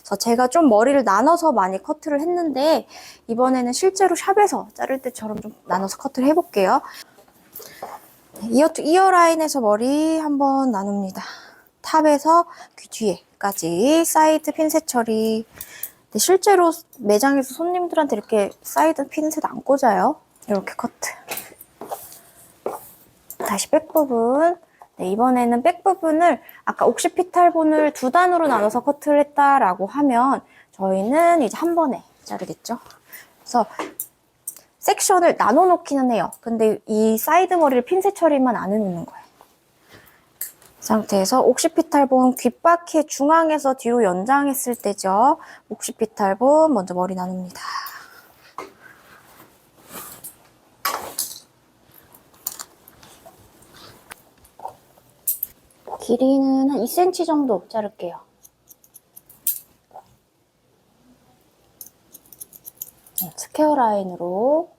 그래서 제가 좀 머리를 나눠서 많이 커트를 했는데 이번에는 실제로 샵에서 자를 때처럼 좀 나눠서 커트를 해볼게요. 이어 투 이어 라인에서 머리 한번 나눕니다. 탑에서 귀 뒤에까지 사이드 핀셋 처리. 근데 실제로 매장에서 손님들한테 이렇게 사이드 핀셋 안 꽂아요. 이렇게 커트. 다시 백 부분. 네, 이번에는 백 부분을 아까 옥시피탈본을 두 단으로 나눠서 커트를 했다라고 하면 저희는 이제 한 번에 자르겠죠. 그래서 섹션을 나눠 놓기는 해요. 근데 이 사이드 머리를 핀셋 처리만 안 해놓는 거예요. 이 상태에서 옥시피탈본 귓바퀴 중앙에서 뒤로 연장했을 때죠. 옥시피탈본 먼저 머리 나눕니다. 길이는 한 2cm 정도 자를게요. 스퀘어 라인으로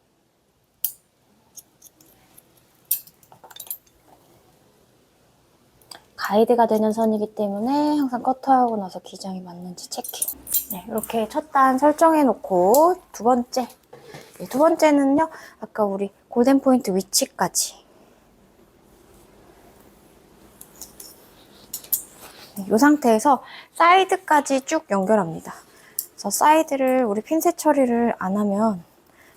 가이드가 되는 선이기 때문에 항상 커트하고 나서 기장이 맞는지 체킹. 네, 이렇게 첫 단 설정해놓고 두 번째. 네, 두 번째는요, 아까 우리 골든 포인트 위치까지. 네, 이 상태에서 사이드까지 쭉 연결합니다. 그래서 사이드를 우리 핀셋 처리를 안 하면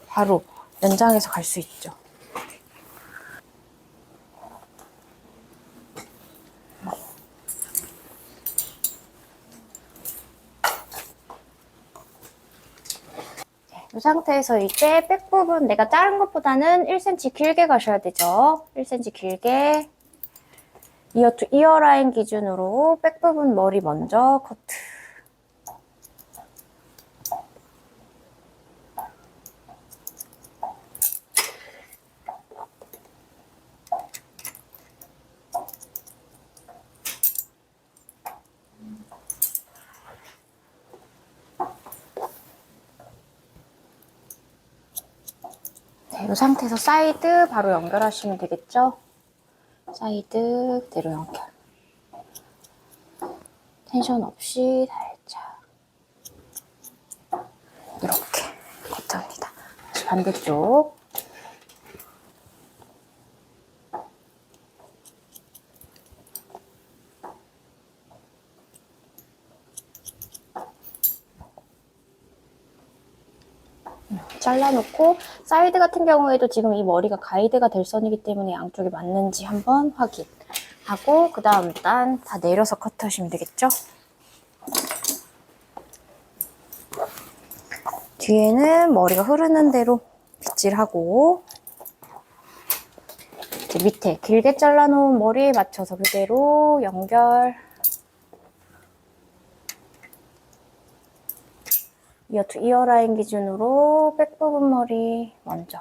바로 연장해서 갈 수 있죠. 이 상태에서 이제 백 부분 내가 자른 것보다는 1cm 길게 가셔야 되죠. 1cm 길게 이어 투 이어 라인 기준으로 백 부분 머리 먼저 커트. 네, 이 상태에서 사이드 바로 연결하시면 되겠죠? 사이드 그대로 연결. 텐션 없이 살짝 이렇게 커트합니다. 다시 반대쪽. 잘라놓고 사이드 같은 경우에도 지금 이 머리가 가이드가 될 선이기 때문에 양쪽이 맞는지 한번 확인하고 그 다음 단 다 내려서 커트하시면 되겠죠? 뒤에는 머리가 흐르는 대로 빗질하고 이제 밑에 길게 잘라놓은 머리에 맞춰서 그대로 연결. 이어 투 이어 라인 기준으로 백 부분 머리 먼저.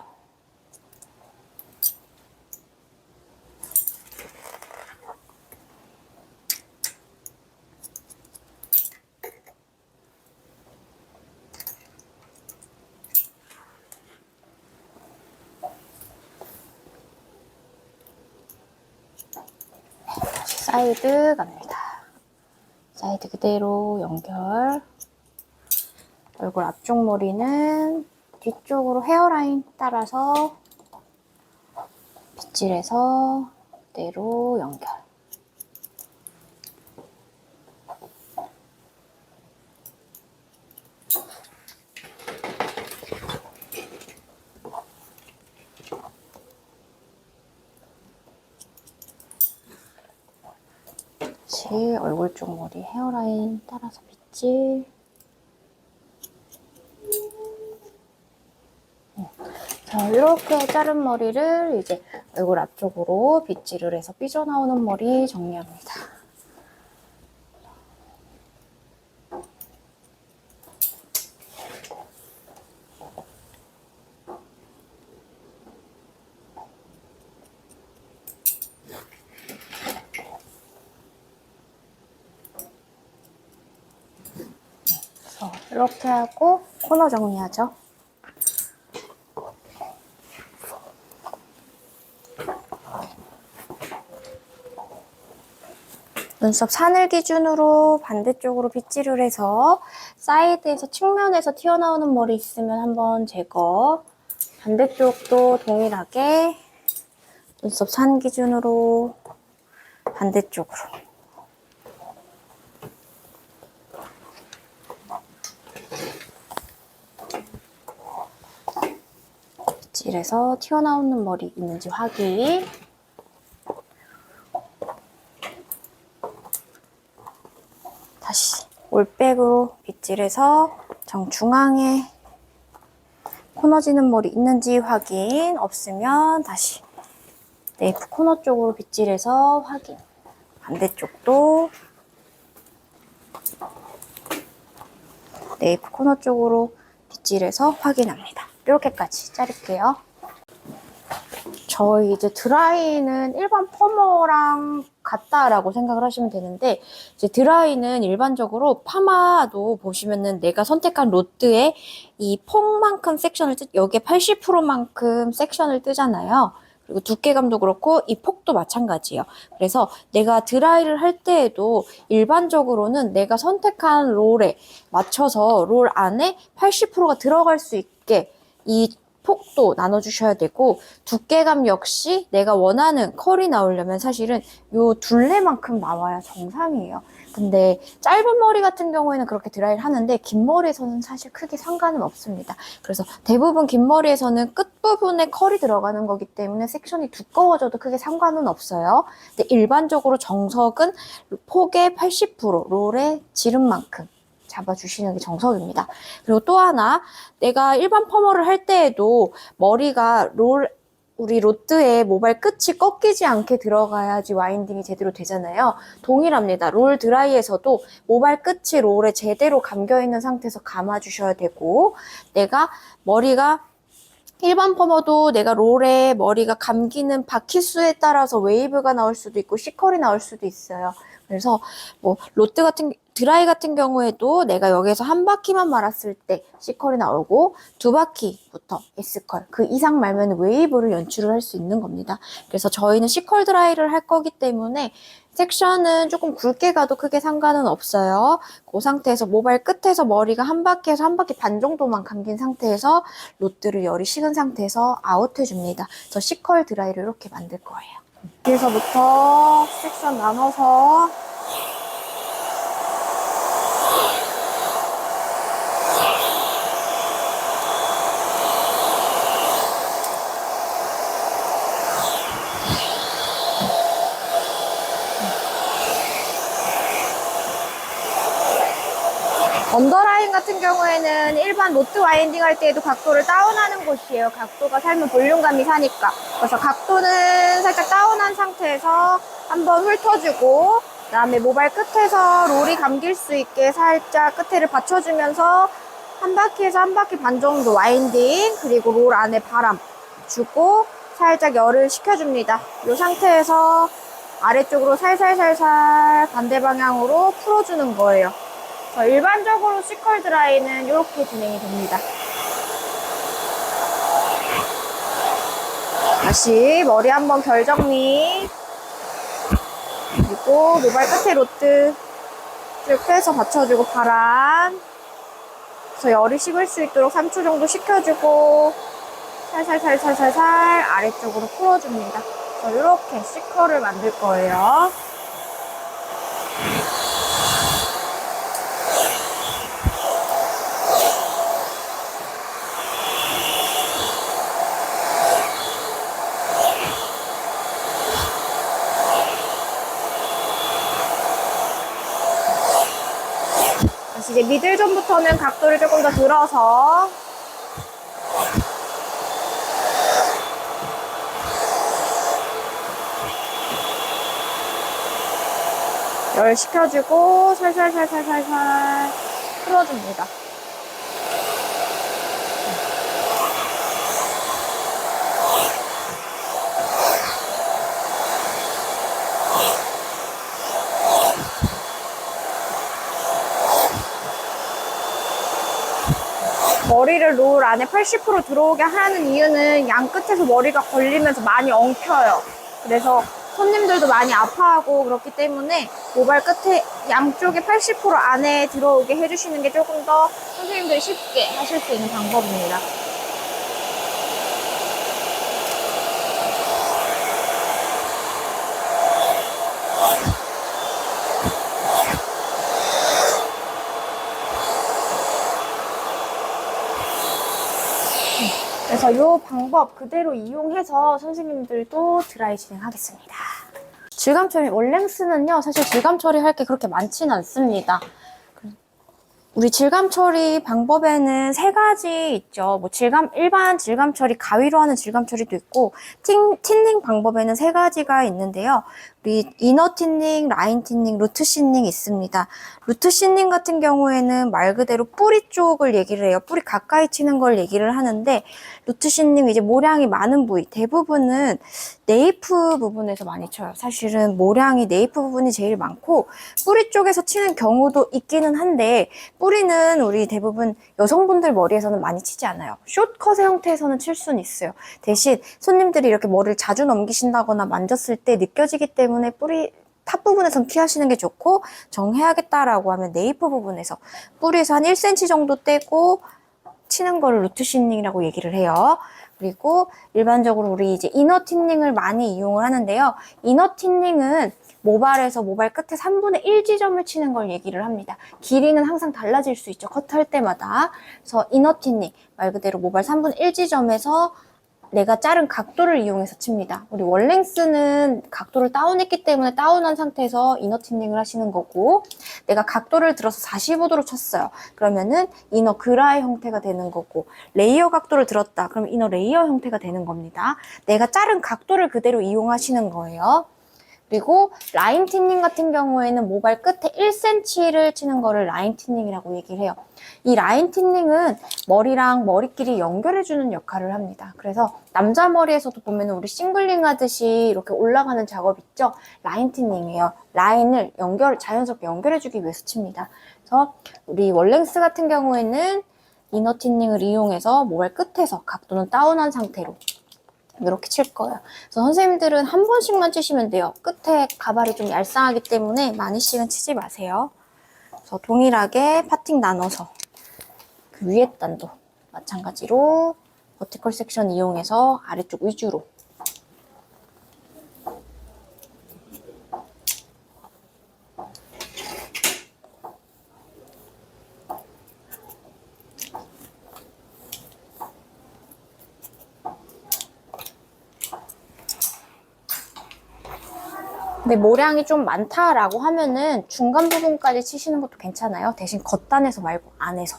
다시 사이드 갑니다. 사이드 그대로 연결. 얼굴 앞쪽 머리는 뒤쪽으로 헤어라인 따라서 빗질해서 그대로 연결. 다시 얼굴 쪽 머리 헤어라인 따라서 빗질. 자, 이렇게 자른 머리를 이제 얼굴 앞쪽으로 빗질을 해서 삐져나오는 머리 정리합니다. 이렇게 하고 코너 정리하죠. 눈썹 산을 기준으로 반대쪽으로 빗질을 해서 사이드에서 측면에서 튀어나오는 머리 있으면 한번 제거. 반대쪽도 동일하게 눈썹 산 기준으로 반대쪽으로. 빗질해서 튀어나오는 머리 있는지 확인. 다시 올백으로 빗질해서 정중앙에 코너지는 머리 있는지 확인. 없으면 다시 네이프 코너 쪽으로 빗질해서 확인. 반대쪽도 네이프 코너 쪽으로 빗질해서 확인합니다. 이렇게까지 자를게요. 저희 이제 드라이는 일반 퍼머랑 같다라고 생각을 하시면 되는데, 이제 드라이는 일반적으로 파마도 보시면은 내가 선택한 로드에 이 폭만큼 섹션을 여기에 80%만큼 섹션을 뜨잖아요. 그리고 두께감도 그렇고 이 폭도 마찬가지예요. 그래서 내가 드라이를 할 때에도 일반적으로는 내가 선택한 롤에 맞춰서 롤 안에 80%가 들어갈 수 있게 이 폭도 나눠주셔야 되고, 두께감 역시 내가 원하는 컬이 나오려면 사실은 요 둘레만큼 나와야 정상이에요. 근데 짧은 머리 같은 경우에는 그렇게 드라이를 하는데 긴 머리에서는 사실 크게 상관은 없습니다. 그래서 대부분 긴 머리에서는 끝부분에 컬이 들어가는 거기 때문에 섹션이 두꺼워져도 크게 상관은 없어요. 근데 일반적으로 정석은 폭의 80%, 롤의 지름만큼 잡아주시는 게 정석입니다. 그리고 또 하나, 내가 일반 퍼머를 할 때에도 머리가 우리 로드의 모발 끝이 꺾이지 않게 들어가야지 와인딩이 제대로 되잖아요. 동일합니다. 롤 드라이에서도 모발 끝이 롤에 제대로 감겨있는 상태에서 감아주셔야 되고, 내가 머리가 일반 퍼머도 내가 롤에 머리가 감기는 바퀴수에 따라서 웨이브가 나올 수도 있고 C컬이 나올 수도 있어요. 그래서 뭐 드라이 같은 경우에도 내가 여기서 한 바퀴만 말았을 때 C컬이 나오고 두 바퀴부터 S컬, 그 이상 말면 웨이브를 연출을 할 수 있는 겁니다. 그래서 저희는 C컬 드라이를 할 거기 때문에 섹션은 조금 굵게 가도 크게 상관은 없어요. 그 상태에서 모발 끝에서 머리가 한 바퀴에서 한 바퀴 반 정도만 감긴 상태에서 로드를 열이 식은 상태에서 아웃해줍니다. 저 C컬 드라이를 이렇게 만들 거예요. 여기서부터 섹션 나눠서 언더라인 같은 경우에는 일반 로트 와인딩 할 때에도 각도를 다운하는 곳이에요. 각도가 살면 볼륨감이 사니까. 그래서 각도는 살짝 다운한 상태에서 한번 훑어주고, 그 다음에 모발 끝에서 롤이 감길 수 있게 살짝 끝에를 받쳐주면서 한 바퀴에서 한 바퀴 반 정도 와인딩, 그리고 롤 안에 바람 주고 살짝 열을 식혀줍니다. 이 상태에서 아래쪽으로 살살살살 반대 방향으로 풀어주는 거예요. 일반적으로 C컬 드라이는 이렇게 진행이 됩니다. 다시 머리 한번 결 정리. 그리고 모발 끝에 로트 쭉 빼서 받쳐주고 바람. 그래서 열이 식을 수 있도록 3초 정도 식혀주고 살살살살살살 아래쪽으로 풀어줍니다. 그래서 이렇게 C컬을 만들 거예요. 이제 미들존부터는 각도를 조금 더 들어서 열 식혀주고 살살살살살살 풀어줍니다. 머리를 롤 안에 80% 들어오게 하는 이유는 양 끝에서 머리가 걸리면서 많이 엉켜요. 그래서 손님들도 많이 아파하고 그렇기 때문에 모발 끝에 양쪽에 80% 안에 들어오게 해주시는 게 조금 더 선생님들이 쉽게 하실 수 있는 방법입니다. 그래서 이 방법 그대로 이용해서 선생님들도 드라이 진행하겠습니다. 질감 처리, 월랭스는요, 사실 질감 처리할 게 그렇게 많지는 않습니다. 우리 질감 처리 방법에는 3가지 있죠. 뭐 일반 질감 처리, 가위로 하는 질감 처리도 있고, 틴닝 방법에는 3가지가 있는데요. 우리 이너 틴닝, 라인 틴닝, 루트 틴닝 있습니다. 루트 틴닝 같은 경우에는 말 그대로 뿌리 쪽을 얘기를 해요. 뿌리 가까이 치는 걸 얘기를 하는데, 루트 틴닝 이제 모량이 많은 부위, 대부분은 네이프 부분에서 많이 쳐요. 사실은 모량이 네이프 부분이 제일 많고, 뿌리 쪽에서 치는 경우도 있기는 한데, 뿌리는 우리 대부분 여성분들 머리에서는 많이 치지 않아요. 숏컷의 형태에서는 칠 수는 있어요. 대신 손님들이 이렇게 머리를 자주 넘기신다거나 만졌을 때 느껴지기 때문에 뿌리 탑 부분에선 피하시는 게 좋고, 정해야겠다라고 하면 네이프 부분에서 뿌리에서 한 1cm 정도 떼고 치는 거를 루트 틴닝이라고 얘기를 해요. 그리고 일반적으로 우리 이제 이너 틴닝을 많이 이용을 하는데요. 이너 틴닝은 모발에서 모발 끝에 3분의 1 지점을 치는 걸 얘기를 합니다. 길이는 항상 달라질 수 있죠. 컷할 때마다. 그래서 이너 틴닝, 말 그대로 모발 3분의 1 지점에서 내가 자른 각도를 이용해서 칩니다. 우리 월랭스는 각도를 다운했기 때문에 다운한 상태에서 이너 틴닝을 하시는 거고, 내가 각도를 들어서 45도로 쳤어요. 그러면은 이너 그라의 형태가 되는 거고, 레이어 각도를 들었다. 그럼 이너 레이어 형태가 되는 겁니다. 내가 자른 각도를 그대로 이용하시는 거예요. 그리고 라인 틴닝 같은 경우에는 모발 끝에 1cm를 치는 거를 라인 틴닝이라고 얘기를 해요. 이 라인 틴닝은 머리랑 머리끼리 연결해주는 역할을 합니다. 그래서 남자 머리에서도 보면 우리 싱글링 하듯이 이렇게 올라가는 작업 있죠? 라인 틴닝이에요. 라인을 자연스럽게 연결해주기 위해서 칩니다. 그래서 우리 월랭스 같은 경우에는 이너 틴닝을 이용해서 모발 끝에서 각도는 다운한 상태로 이렇게 칠 거예요. 그래서 선생님들은 한 번씩만 치시면 돼요. 끝에 가발이 좀 얄쌍하기 때문에 많이씩은 치지 마세요. 그래서 동일하게 파팅 나눠서 그 위에 단도 마찬가지로 버티컬 섹션 이용해서 아래쪽 위주로 근데 모량이 좀 많다라고 하면은 중간 부분까지 치시는 것도 괜찮아요. 대신 겉단에서 말고 안에서.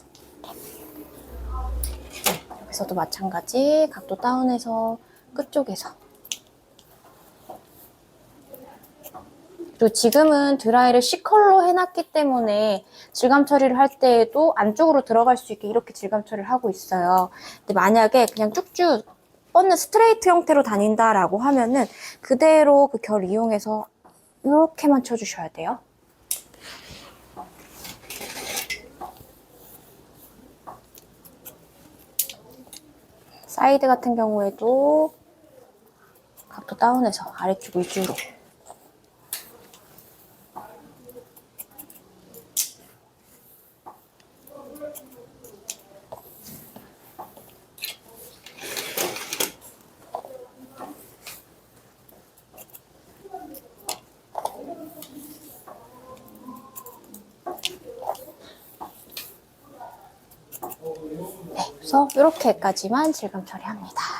여기서도 마찬가지 각도 다운해서 끝쪽에서. 그리고 지금은 드라이를 C컬러 해놨기 때문에 질감 처리를 할 때에도 안쪽으로 들어갈 수 있게 이렇게 질감 처리를 하고 있어요. 근데 만약에 그냥 쭉쭉 뻗는 스트레이트 형태로 다닌다라고 하면은 그대로 그 결 이용해서 이렇게만 쳐주셔야 돼요. 사이드 같은 경우에도 각도 다운해서 아래쪽 위주로. 네, 그래서 이렇게까지만 질감 처리합니다.